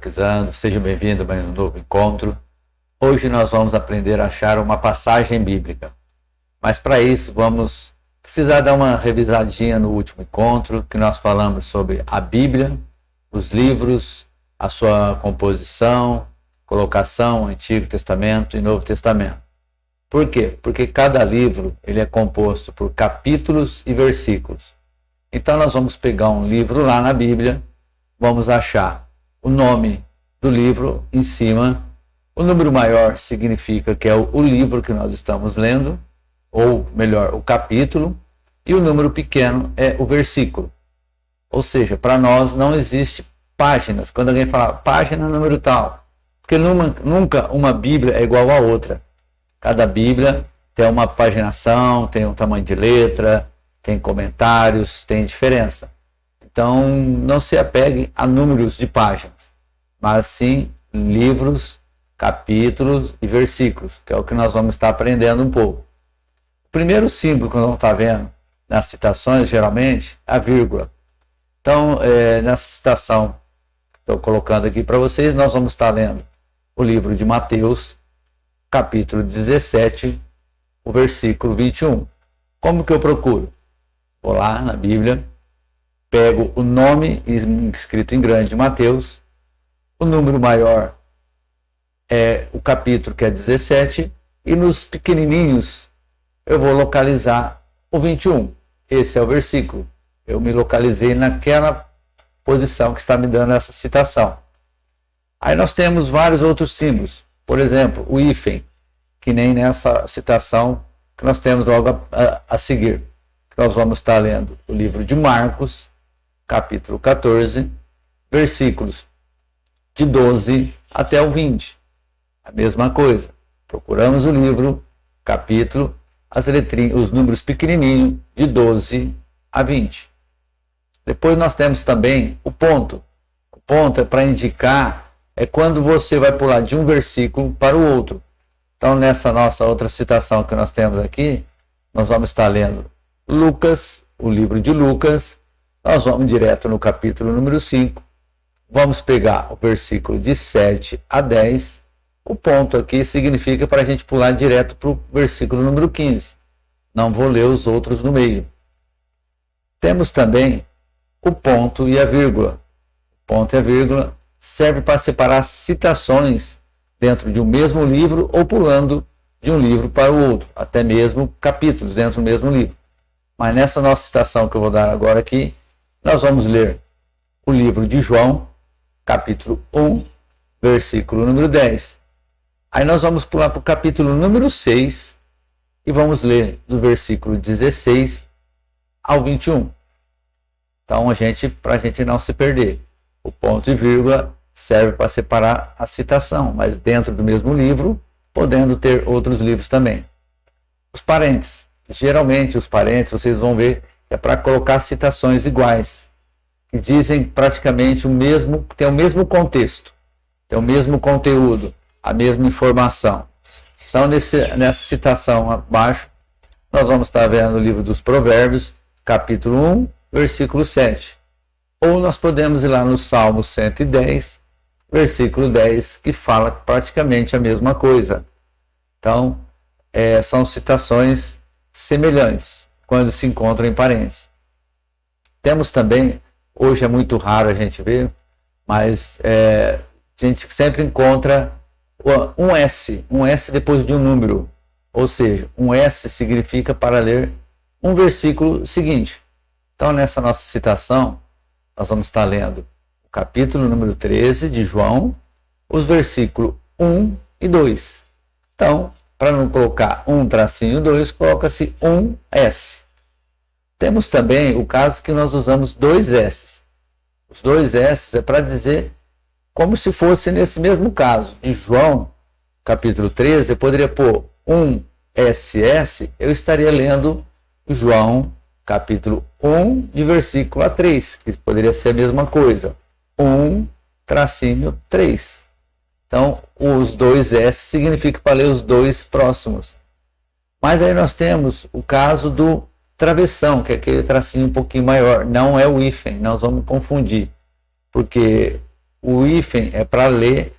Catequizando, seja bem-vindo a mais um novo encontro. Hoje nós vamos aprender a achar uma passagem bíblica, mas para isso vamos precisar dar uma revisadinha no último encontro, que nós falamos sobre a Bíblia, os livros, a sua composição, colocação, Antigo Testamento e Novo Testamento. Por quê? Porque cada livro ele é composto por capítulos e versículos. Então nós vamos pegar um livro lá na Bíblia, vamos achar o nome do livro em cima. O número maior significa que é o livro que nós estamos lendo, ou melhor, o capítulo, e o número pequeno é o versículo. Ou seja, para nós não existe páginas. Quando alguém fala página número tal, porque nunca uma Bíblia é igual a outra. Cada Bíblia tem uma paginação, tem um tamanho de letra, tem comentários, tem diferença. Então, não se apegue a números de páginas, mas sim livros, capítulos e versículos, que é o que nós vamos estar aprendendo um pouco. O primeiro símbolo que nós vamos estar vendo nas citações, geralmente, é a vírgula. Então, nessa citação que estou colocando aqui para vocês, nós vamos estar lendo o livro de Mateus, capítulo 17, o versículo 21. Como que eu procuro? Vou lá na Bíblia, pego o nome escrito em grande de Mateus, o número maior é o capítulo, que é 17, e nos pequenininhos eu vou localizar o 21. Esse é o versículo. Eu me localizei naquela posição que está me dando essa citação. Aí nós temos vários outros símbolos. Por exemplo, o hífen, que nem nessa citação que nós temos logo a seguir. Nós vamos estar lendo o livro de Marcos, capítulo 14, versículos de 12 até o 20. A mesma coisa. Procuramos o livro, capítulo, as letrinhas, os números pequenininhos, de 12 a 20. Depois nós temos também o ponto. O ponto é para indicar, é quando você vai pular de um versículo para o outro. Então, nessa nossa outra citação que nós temos aqui, nós vamos estar lendo Lucas, o livro de Lucas. Nós vamos direto no capítulo número 5. Vamos pegar o versículo de 7 a 10. O ponto aqui significa para a gente pular direto para o versículo número 15. Não vou ler os outros no meio. Temos também o ponto e a vírgula. O ponto e a vírgula serve para separar citações dentro de um mesmo livro ou pulando de um livro para o outro, até mesmo capítulos dentro do mesmo livro. Mas nessa nossa citação que eu vou dar agora aqui, nós vamos ler o livro de João, capítulo 1, versículo número 10. Aí nós vamos pular para o capítulo número 6 e vamos ler do versículo 16 ao 21. Então, para a gente não se perder, o ponto e vírgula serve para separar a citação, mas dentro do mesmo livro, podendo ter outros livros também. Os parênteses. Geralmente, os parênteses, vocês vão ver, é para colocar citações iguais, que dizem praticamente tem o mesmo contexto, tem o mesmo conteúdo, a mesma informação. Então, nessa citação abaixo, nós vamos estar vendo o livro dos Provérbios, capítulo 1, versículo 7. Ou nós podemos ir lá no Salmo 110, versículo 10, que fala praticamente a mesma coisa. Então, são citações semelhantes, quando se encontram em parênteses. Temos também, hoje é muito raro a gente ver, mas a gente sempre encontra um S depois de um número. Ou seja, um S significa para ler um versículo seguinte. Então, nessa nossa citação, nós vamos estar lendo o capítulo número 13 de João, os versículos 1 e 2. Então, para não colocar 1-2, coloca-se um S. Temos também o caso que nós usamos 2 S. Os 2 S é para dizer como se fosse nesse mesmo caso de João, capítulo 13, eu poderia pôr 1 SS, eu estaria lendo João, capítulo 1, de versículo a 3, que poderia ser a mesma coisa. 1-3. Então, os 2 S significa para ler os dois próximos. Mas aí nós temos o caso do travessão, que é aquele tracinho um pouquinho maior. Não é o hífen, nós vamos confundir. Porque o hífen é para ler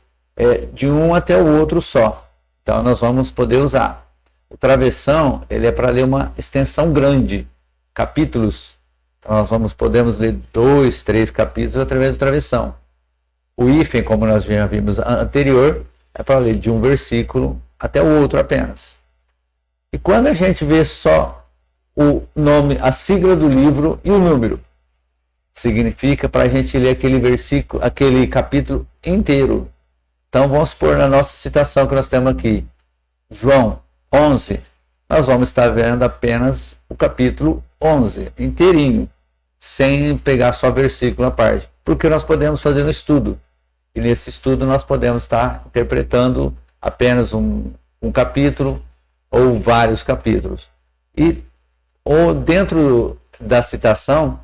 de um até o outro só. Então nós vamos poder usar. O travessão, ele é para ler uma extensão grande, capítulos. Então nós podemos ler 2, 3 capítulos através do travessão. O hífen, como nós já vimos anterior, é para ler de um versículo até o outro apenas. E quando a gente vê só o nome, a sigla do livro e o número, significa para a gente ler aquele versículo, aquele capítulo inteiro. Então vamos supor na nossa citação que nós temos aqui, João 11, nós vamos estar vendo apenas o capítulo 11, inteirinho, sem pegar só versículo à parte, porque nós podemos fazer um estudo, e nesse estudo nós podemos estar interpretando apenas um capítulo ou vários capítulos. Ou dentro da citação,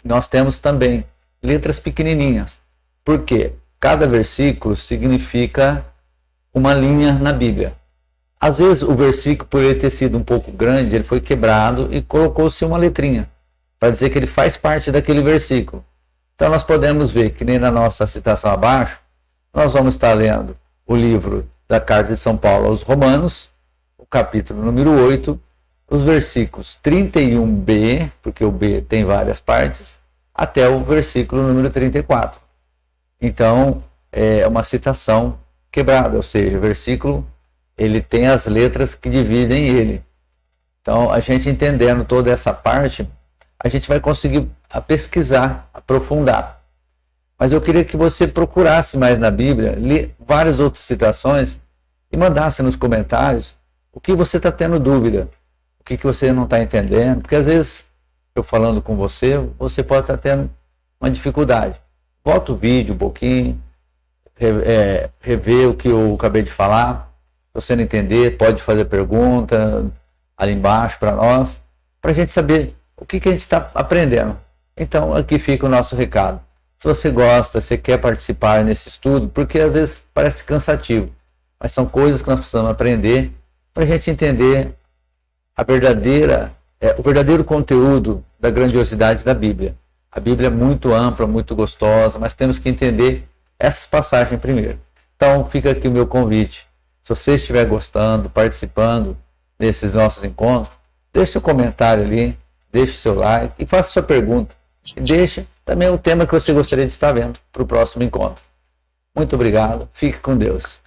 nós temos também letras pequenininhas, porque cada versículo significa uma linha na Bíblia. Às vezes o versículo, por ele ter sido um pouco grande, ele foi quebrado e colocou-se uma letrinha, para dizer que ele faz parte daquele versículo. Então nós podemos ver que nem na nossa citação abaixo, nós vamos estar lendo o livro da Carta de São Paulo aos Romanos, o capítulo número 8, os versículos 31b, porque o B tem várias partes, até o versículo número 34. Então, é uma citação quebrada, ou seja, o versículo ele tem as letras que dividem ele. Então, a gente entendendo toda essa parte, a gente vai conseguir pesquisar, aprofundar. Mas eu queria que você procurasse mais na Bíblia, ler várias outras citações e mandasse nos comentários o que você está tendo dúvida, o que você não está entendendo, porque às vezes eu falando com você, você pode estar tendo uma dificuldade. Volta o vídeo um pouquinho, rever o que eu acabei de falar. Se você não entender, pode fazer pergunta ali embaixo para nós, para a gente saber o que a gente está aprendendo. Então aqui fica o nosso recado. Se você gosta, se quer participar nesse estudo, porque às vezes parece cansativo, mas são coisas que nós precisamos aprender para a gente entender o verdadeiro conteúdo da grandiosidade da Bíblia. A Bíblia é muito ampla, muito gostosa, mas temos que entender essas passagens primeiro. Então fica aqui o meu convite. Se você estiver gostando, participando desses nossos encontros, deixe seu comentário ali, deixe seu like e faça sua pergunta. E deixe também o tema que você gostaria de estar vendo para o próximo encontro. Muito obrigado, fique com Deus.